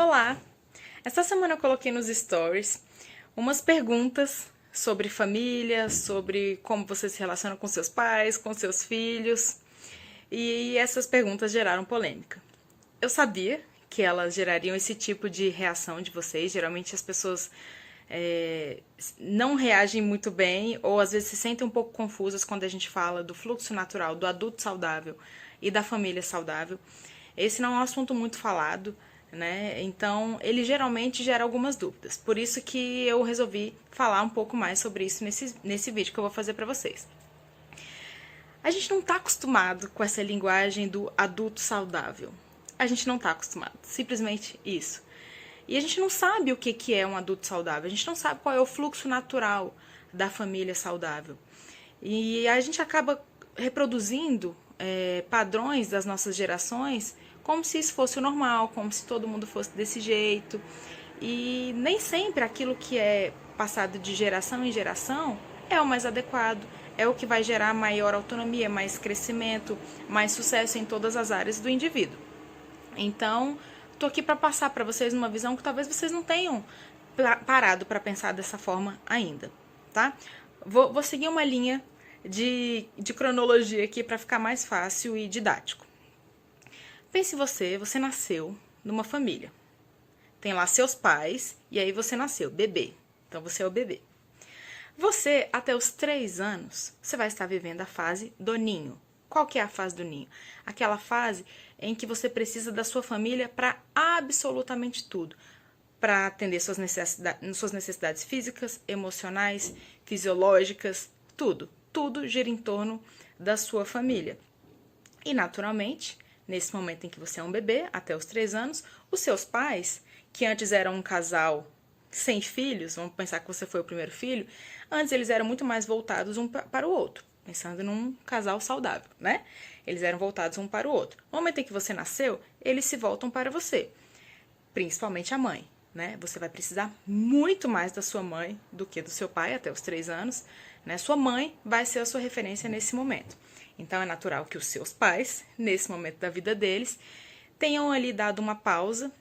Olá! Esta semana eu coloquei nos stories umas perguntas sobre família, sobre como você se relaciona com seus pais, com seus filhos, e essas perguntas geraram polêmica. Eu sabia que elas gerariam esse tipo de reação de vocês. Geralmente as pessoas não reagem muito bem ou às vezes se sentem um pouco confusas quando a gente fala do fluxo natural, do adulto saudável e da família saudável. Esse não é um assunto muito falado, né? Então ele geralmente gera algumas dúvidas. Por isso que eu resolvi falar um pouco mais sobre isso nesse vídeo que eu vou fazer para vocês. A gente não está acostumado com essa linguagem do adulto saudável. A gente não está acostumado, simplesmente isso. E a gente não sabe o que é um adulto saudável, a gente não sabe qual é o fluxo natural da família saudável. E a gente acaba reproduzindo padrões das nossas gerações como se isso fosse o normal, como se todo mundo fosse desse jeito. E nem sempre aquilo que é passado de geração em geração é o mais adequado, é o que vai gerar maior autonomia, mais crescimento, mais sucesso em todas as áreas do indivíduo. Então, tô aqui para passar para vocês uma visão que talvez vocês não tenham parado para pensar dessa forma ainda, tá? Vou seguir uma linha de cronologia aqui para ficar mais fácil e didático. Pense você nasceu numa família. Tem lá seus pais e aí você nasceu, bebê. Então você é o bebê. Você, até os 3 anos, você vai estar vivendo a fase do ninho. Qual que é a fase do ninho? Aquela fase em que você precisa da sua família para absolutamente tudo. Para atender suas necessidades físicas, emocionais, fisiológicas, tudo. Tudo gira em torno da sua família. E, naturalmente, nesse momento em que você é um bebê, até os 3 anos, os seus pais, que antes eram um casal sem filhos, vamos pensar que você foi o primeiro filho, antes eles eram muito mais voltados um para o outro, pensando num casal saudável, né? Eles eram voltados um para o outro. No momento em que você nasceu, eles se voltam para você, principalmente a mãe, né? Você vai precisar muito mais da sua mãe do que do seu pai até os 3 anos, né? Sua mãe vai ser a sua referência nesse momento. Então é natural que os seus pais, nesse momento da vida deles, tenham ali dado uma pausa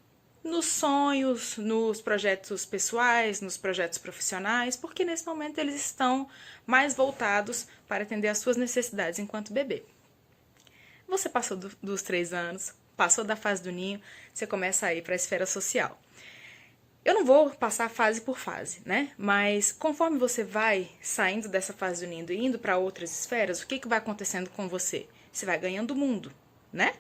nos sonhos, nos projetos pessoais, nos projetos profissionais, porque nesse momento eles estão mais voltados para atender às suas necessidades enquanto bebê. Você passou dos 3 anos, passou da fase do ninho, você começa a ir para a esfera social. Eu não vou passar fase por fase, né? Mas conforme você vai saindo dessa fase do ninho e indo para outras esferas, o que vai acontecendo com você? Você vai ganhando mundo, né?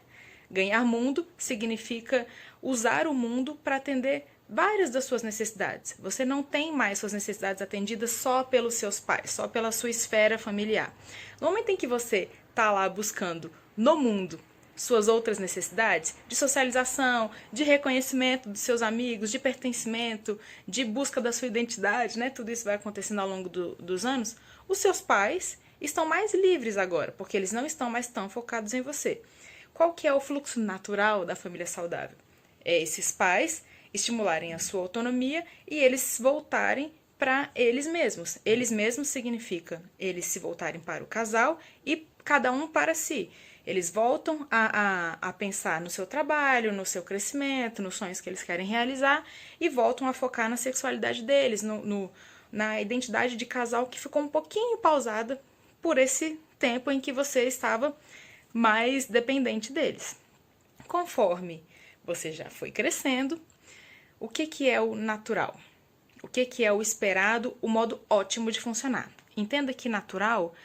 Ganhar mundo significa usar o mundo para atender várias das suas necessidades. Você não tem mais suas necessidades atendidas só pelos seus pais, só pela sua esfera familiar. No momento em que você está lá buscando no mundo suas outras necessidades, de socialização, de reconhecimento dos seus amigos, de pertencimento, de busca da sua identidade, né? Tudo isso vai acontecendo ao longo dos anos. Os seus pais estão mais livres agora, porque eles não estão mais tão focados em você. Qual que é o fluxo natural da família saudável? É esses pais estimularem a sua autonomia e eles voltarem para eles mesmos. Eles mesmos significa eles se voltarem para o casal e cada um para si. Eles voltam a pensar no seu trabalho, no seu crescimento, nos sonhos que eles querem realizar e voltam a focar na sexualidade deles, na identidade de casal que ficou um pouquinho pausada por esse tempo em que você estava mais dependente deles. Conforme você já foi crescendo, o que é o natural? O que é o esperado, o modo ótimo de funcionar? Entenda que natural,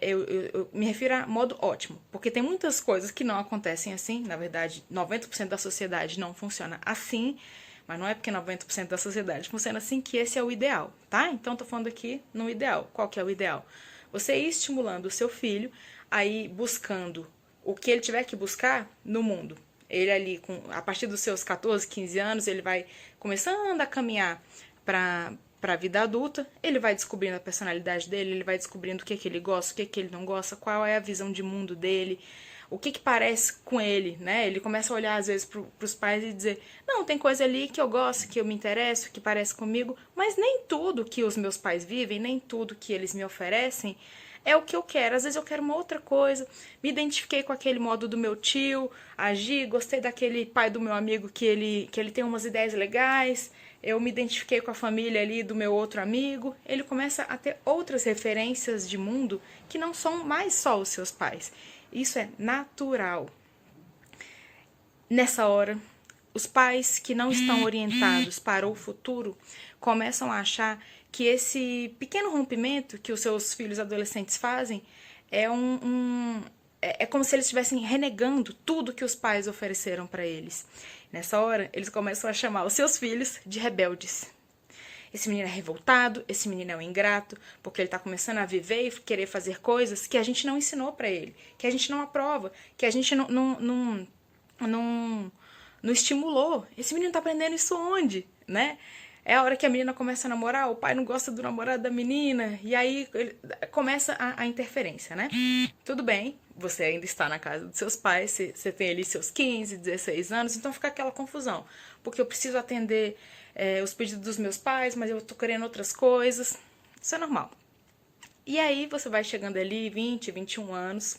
eu me refiro a modo ótimo, porque tem muitas coisas que não acontecem assim. Na verdade, 90% da sociedade não funciona assim, mas não é porque 90% da sociedade funciona assim que esse é o ideal, tá? Então, tô falando aqui no ideal. Qual que é o ideal? Você ir estimulando o seu filho aí buscando o que ele tiver que buscar no mundo. Ele ali, a partir dos seus 14, 15 anos, ele vai começando a caminhar para a vida adulta, ele vai descobrindo a personalidade dele, ele vai descobrindo o que ele gosta, o que ele não gosta, qual é a visão de mundo dele, o que parece com ele, né? Ele começa a olhar às vezes para os pais e dizer, não, tem coisa ali que eu gosto, que eu me interesso, que parece comigo, mas nem tudo que os meus pais vivem, nem tudo que eles me oferecem é o que eu quero. Às vezes eu quero uma outra coisa, me identifiquei com aquele modo do meu tio, agi, gostei daquele pai do meu amigo que ele tem umas ideias legais, eu me identifiquei com a família ali do meu outro amigo. Ele começa a ter outras referências de mundo que não são mais só os seus pais. Isso é natural. Nessa hora, os pais que não estão orientados para o futuro começam a achar que esse pequeno rompimento que os seus filhos adolescentes fazem é como se eles estivessem renegando tudo que os pais ofereceram para eles. Nessa hora, eles começam a chamar os seus filhos de rebeldes. Esse menino é revoltado, esse menino é um ingrato, porque ele está começando a viver e querer fazer coisas que a gente não ensinou para ele, que a gente não aprova, que a gente não estimulou. Esse menino tá aprendendo isso onde, né? É a hora que a menina começa a namorar, o pai não gosta do namorado da menina, e aí começa a interferência, né? Tudo bem, você ainda está na casa dos seus pais, você tem ali seus 15, 16 anos, então fica aquela confusão. Porque eu preciso atender os pedidos dos meus pais, mas eu tô querendo outras coisas. Isso é normal. E aí você vai chegando ali, 20, 21 anos,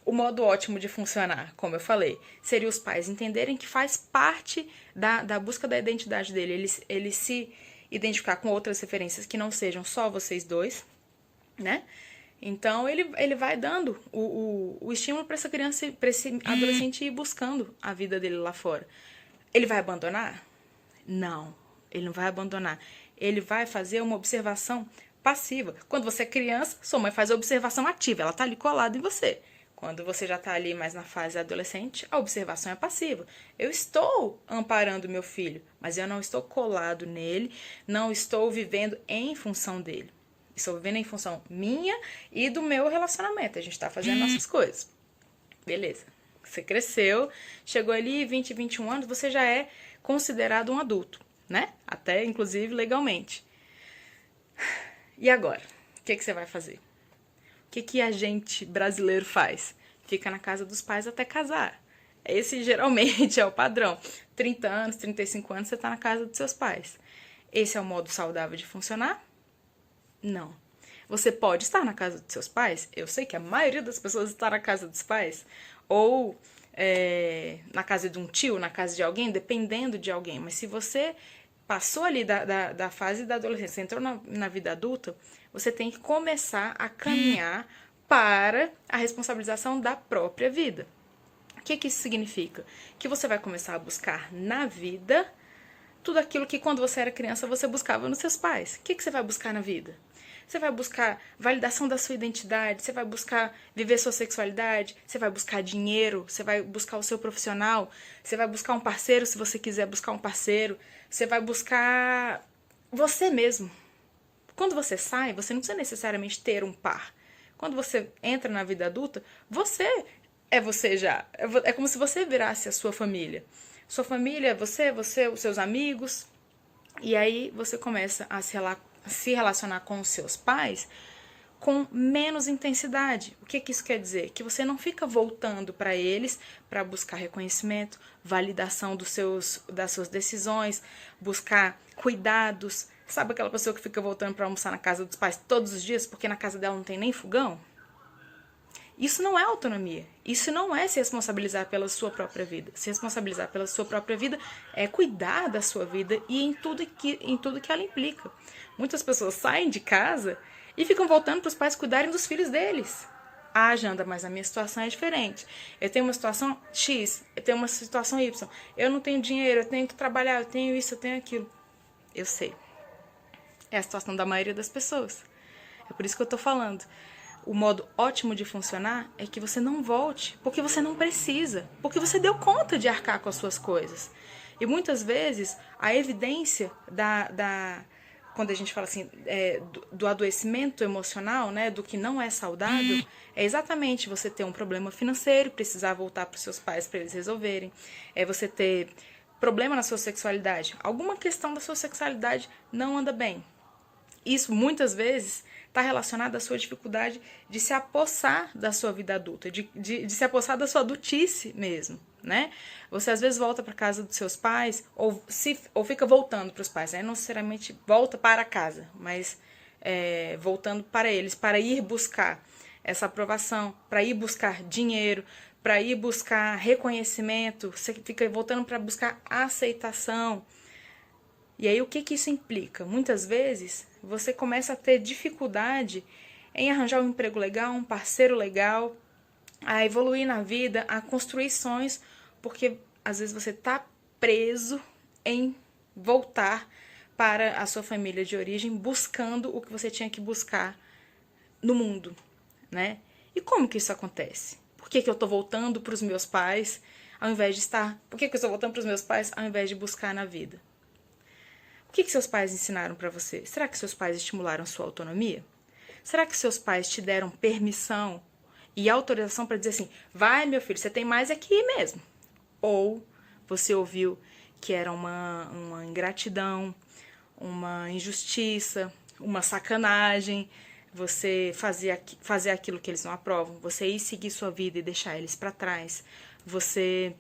o modo ótimo de funcionar, como eu falei, seria os pais entenderem que faz parte da busca da identidade dele, ele se identificar com outras referências que não sejam só vocês dois, né? Então ele vai dando o estímulo para essa criança, para esse adolescente ir buscando a vida dele lá fora. Ele vai abandonar? Não, ele não vai abandonar. Ele vai fazer uma observação passiva. Quando você é criança, sua mãe faz a observação ativa, ela tá ali colada em você. Quando você já está ali mais na fase adolescente, a observação é passiva. Eu estou amparando meu filho, mas eu não estou colado nele, não estou vivendo em função dele. Estou vivendo em função minha e do meu relacionamento. A gente está fazendo nossas coisas. Beleza. Você cresceu, chegou ali 20, 21 anos, você já é considerado um adulto, né? Até, inclusive, legalmente. E agora? O que você vai fazer? O que a gente brasileiro faz? Fica na casa dos pais até casar. Esse geralmente é o padrão. 30 anos, 35 anos, você está na casa dos seus pais. Esse é o modo saudável de funcionar? Não. Você pode estar na casa dos seus pais. Eu sei que a maioria das pessoas está na casa dos pais. Ou na casa de um tio, na casa de alguém, dependendo de alguém. Mas se você passou ali da fase da adolescência, entrou na vida adulta, você tem que começar a caminhar para a responsabilização da própria vida. O que isso significa? Que você vai começar a buscar na vida tudo aquilo que quando você era criança você buscava nos seus pais. O que você vai buscar na vida? Você vai buscar validação da sua identidade, você vai buscar viver sua sexualidade, você vai buscar dinheiro, você vai buscar o seu profissional, você vai buscar um parceiro se você quiser buscar um parceiro, você vai buscar você mesmo. Quando você sai, você não precisa necessariamente ter um par. Quando você entra na vida adulta, você é você já. É como se você virasse a sua família. Sua família, você, os seus amigos. E aí você começa a se relacionar com os seus pais com menos intensidade. O que isso quer dizer? Que você não fica voltando para eles para buscar reconhecimento, validação das suas decisões, buscar cuidados. Sabe aquela pessoa que fica voltando para almoçar na casa dos pais todos os dias porque na casa dela não tem nem fogão? Isso não é autonomia. Isso não é se responsabilizar pela sua própria vida. Se responsabilizar pela sua própria vida é cuidar da sua vida e em tudo que ela implica. Muitas pessoas saem de casa e ficam voltando para os pais cuidarem dos filhos deles. Ah, Janda, mas a minha situação é diferente. Eu tenho uma situação X, eu tenho uma situação Y. Eu não tenho dinheiro, eu tenho que trabalhar, eu tenho isso, eu tenho aquilo. Eu sei. É a situação da maioria das pessoas. É por isso que eu tô falando. O modo ótimo de funcionar é que você não volte, porque você não precisa, porque você deu conta de arcar com as suas coisas. E muitas vezes a evidência quando a gente fala assim, do adoecimento emocional, né, do que não é saudável, é exatamente você ter um problema financeiro, precisar voltar para os seus pais para eles resolverem, é você ter problema na sua sexualidade, alguma questão da sua sexualidade não anda bem. Isso muitas vezes está relacionado à sua dificuldade de se apossar da sua vida adulta, de se apossar da sua adultice mesmo, né? Você às vezes volta para casa dos seus pais ou fica voltando para os pais, né? Não necessariamente volta para casa, mas voltando para eles, para ir buscar essa aprovação, para ir buscar dinheiro, para ir buscar reconhecimento, você fica voltando para buscar aceitação. E aí o que isso implica? Muitas vezes você começa a ter dificuldade em arranjar um emprego legal, um parceiro legal, a evoluir na vida, a construir sonhos, porque às vezes você está preso em voltar para a sua família de origem, buscando o que você tinha que buscar no mundo, né? E como que isso acontece? Por que eu estou voltando para os meus pais ao invés de estar... Por que eu estou voltando para os meus pais ao invés de buscar na vida? O que seus pais ensinaram para você? Será que seus pais estimularam sua autonomia? Será que seus pais te deram permissão e autorização para dizer assim, vai meu filho, você tem mais aqui mesmo? Ou você ouviu que era uma ingratidão, uma injustiça, uma sacanagem, você fazer aquilo que eles não aprovam, você ir seguir sua vida e deixar eles para trás, você,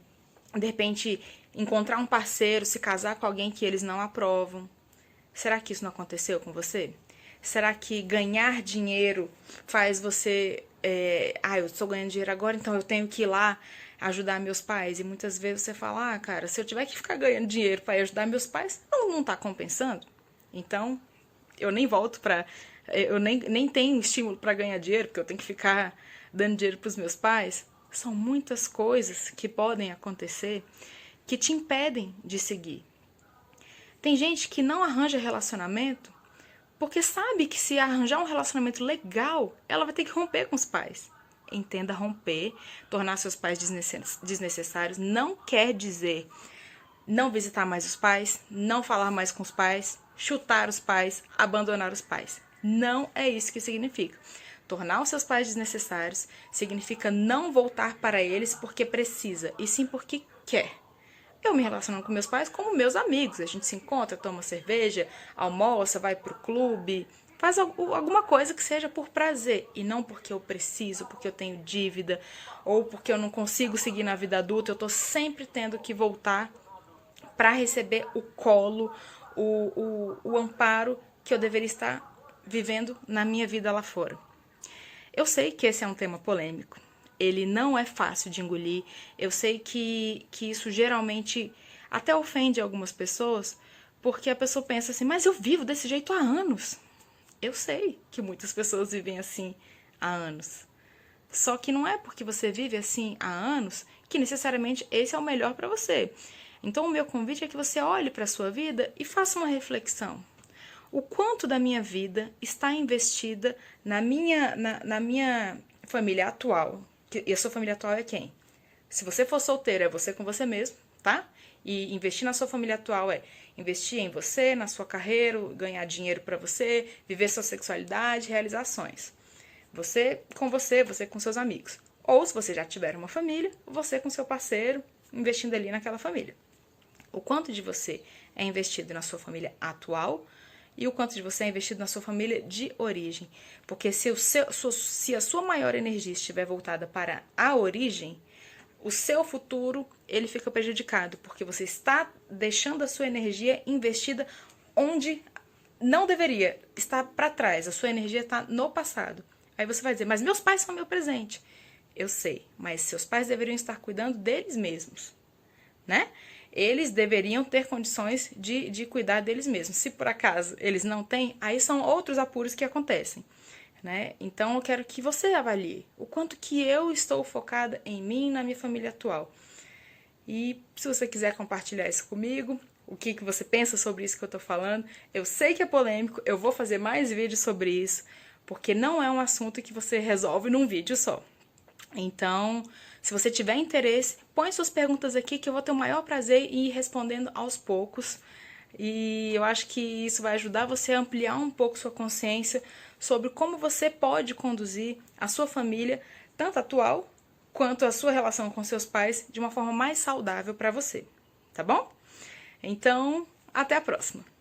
de repente, encontrar um parceiro, se casar com alguém que eles não aprovam. Será que isso não aconteceu com você? Será que ganhar dinheiro faz você... eu estou ganhando dinheiro agora, então eu tenho que ir lá ajudar meus pais? E muitas vezes você fala, cara, se eu tiver que ficar ganhando dinheiro para ajudar meus pais, não está compensando. Então, eu nem volto para... Eu nem tenho estímulo para ganhar dinheiro, porque eu tenho que ficar dando dinheiro para os meus pais. São muitas coisas que podem acontecer que te impedem de seguir. Tem gente que não arranja relacionamento porque sabe que se arranjar um relacionamento legal, ela vai ter que romper com os pais. Entenda, romper, tornar seus pais desnecessários, não quer dizer não visitar mais os pais, não falar mais com os pais, chutar os pais, abandonar os pais. Não é isso que significa. Tornar os seus pais desnecessários significa não voltar para eles porque precisa, e sim porque quer. Eu me relaciono com meus pais como meus amigos. A gente se encontra, toma cerveja, almoça, vai pro clube, faz alguma coisa que seja por prazer. E não porque eu preciso, porque eu tenho dívida, ou porque eu não consigo seguir na vida adulta. Eu tô sempre tendo que voltar para receber o colo, o amparo que eu deveria estar vivendo na minha vida lá fora. Eu sei que esse é um tema polêmico. Ele não é fácil de engolir. Eu sei que isso geralmente até ofende algumas pessoas, porque a pessoa pensa assim, mas eu vivo desse jeito há anos. Eu sei que muitas pessoas vivem assim há anos. Só que não é porque você vive assim há anos que necessariamente esse é o melhor para você. Então o meu convite é que você olhe para a sua vida e faça uma reflexão. O quanto da minha vida está investida na minha família atual? E a sua família atual é quem? Se você for solteiro, é você com você mesmo, tá? E investir na sua família atual é investir em você, na sua carreira, ganhar dinheiro para você, viver sua sexualidade, realizações. Você com seus amigos. Ou se você já tiver uma família, você com seu parceiro, investindo ali naquela família. O quanto de você é investido na sua família atual e o quanto de você é investido na sua família de origem. Porque se a sua maior energia estiver voltada para a origem, o seu futuro ele fica prejudicado, porque você está deixando a sua energia investida onde não deveria, está para trás, a sua energia está no passado. Aí você vai dizer, mas meus pais são meu presente. Eu sei, mas seus pais deveriam estar cuidando deles mesmos, né? Eles deveriam ter condições de cuidar deles mesmos. Se por acaso eles não têm, aí são outros apuros que acontecem, né? Então eu quero que você avalie o quanto que eu estou focada em mim e na minha família atual. E se você quiser compartilhar isso comigo, o que você pensa sobre isso que eu tô falando, eu sei que é polêmico, eu vou fazer mais vídeos sobre isso, porque não é um assunto que você resolve num vídeo só. Então, se você tiver interesse, põe suas perguntas aqui que eu vou ter o maior prazer em ir respondendo aos poucos. E eu acho que isso vai ajudar você a ampliar um pouco sua consciência sobre como você pode conduzir a sua família, tanto atual quanto a sua relação com seus pais, de uma forma mais saudável para você, tá bom? Então, até a próxima!